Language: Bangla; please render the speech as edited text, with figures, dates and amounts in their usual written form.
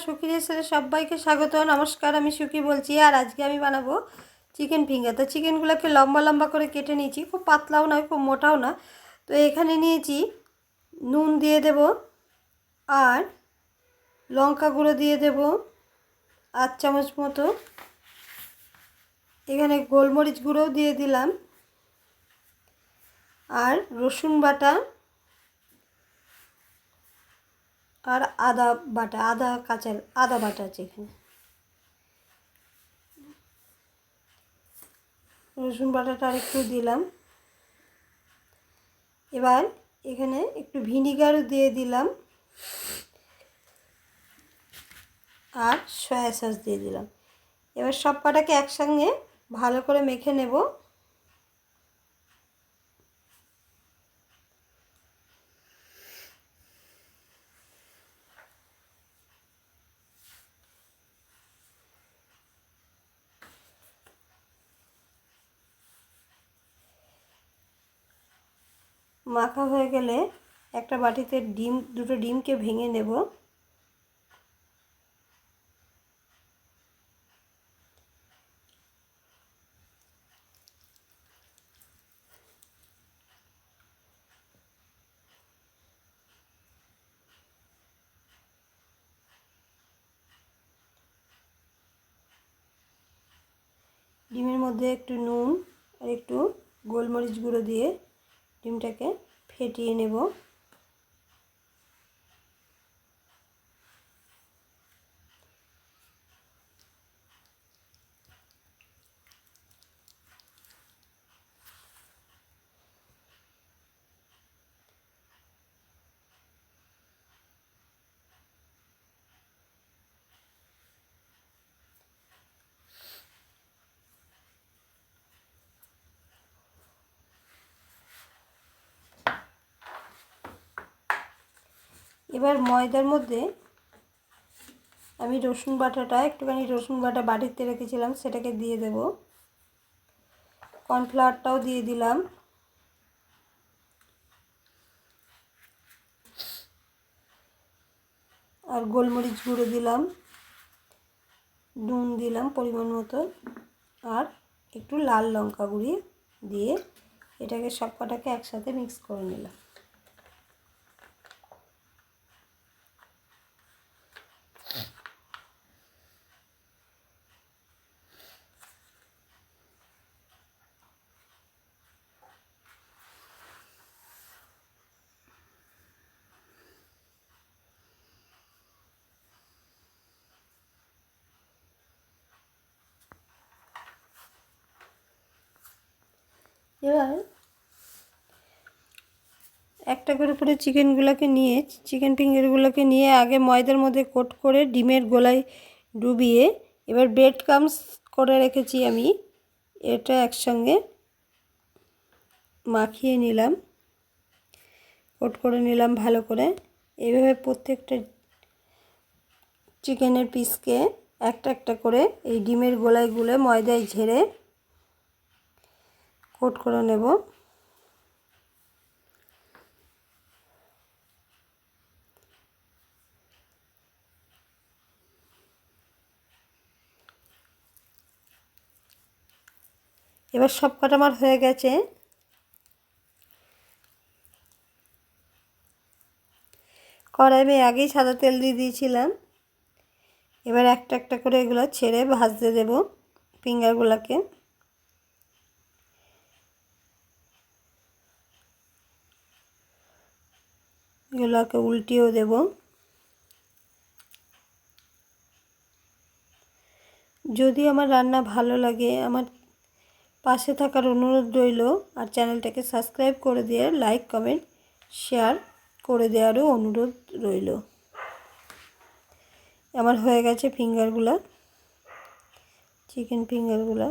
সুখী রেসিপিতে সবাইকে স্বাগত। নমস্কার, আমি সুখী বলছি। আর আজকে আমি বানাবো চিকেন ফিঙ্গার। তো চিকেনগুলোকে লম্বা লম্বা করে কেটে নিয়েছি, খুব পাতলাও নয় খুব মোটাও না। তো এখানে নিয়েছি নুন দিয়ে দেব, আর লঙ্কা গুঁড়ো দিয়ে দেব 8 চামচ মতো। এখানে গোলমরিচ গুঁড়োও দিয়ে দিলাম, আর রসুন বাটা আর আদা বাটা, কাঁচা আদা বাটা আছে এখানে। রসুন বাটাটা আর একটু দিলাম। এবার এখানে একটু ভিনিগারও দিয়ে দিলাম, আর সয়া সস দিয়ে দিলাম। এবার সব কটাকে একসঙ্গে ভালো করে মেখে নেব। মাখা হয়ে গেলে একটা বাটিতে দুটো ডিমকে ভেঙে নেব। ডিমের মধ্যে একটু নুন আর একটু গোলমরিচ গুঁড়ো দিয়ে ডিমটাকে ফেটিয়ে নেব। এবার ময়দার মধ্যে আমি একটুখানি রসুন বাটা বাটিতে রেখেছিলাম, সেটাকে দিয়ে দেব। কর্নফ্লাওয়ারটাও দিয়ে দিলাম, আর গোলমরিচ গুঁড়ো দিলাম, নুন দিলাম পরিমাণ মতো, আর একটু লাল লঙ্কা গুঁড়ি দিয়ে এটাকে সব কটাকে একসাথে মিক্স করে নিলাম। এবার একটা করে পুরো চিকেন ফিঙ্গারগুলোকে নিয়ে আগে ময়দার মধ্যে কোট করে ডিমের গোলায় ডুবিয়ে এবার ব্রেড ক্রাম্বস করে রেখেছি আমি, এটা একসঙ্গে মাখিয়ে নিলাম, কোট করে নিলাম ভালো করে। এইভাবে প্রত্যেকটা চিকেনের পিসকে একটা একটা করে এই ডিমের গোলায় গুলে ময়দায় ঝেড়ে কোট করে নেব। এবার সব কটা আমার হয়ে গেছে। কড়াই আমি আগেই সাদা তেল দিয়ে দিয়েছিলাম। এবার একটা একটা করে এগুলো ছেড়ে ভাজতে দেব ফিঙ্গারগুলোকে। এগুলোকে উল্টিয়েও দেব। যদি আমার রান্না ভালো লাগে আমার পাশে থাকার অনুরোধ রইল, আর চ্যানেলটাকে সাবস্ক্রাইব করে দিয়ে লাইক কমেন্ট শেয়ার করে দেওয়ারও অনুরোধ রইল। আমার হয়ে গেছে ফিঙ্গারগুলো, চিকেন ফিঙ্গারগুলো।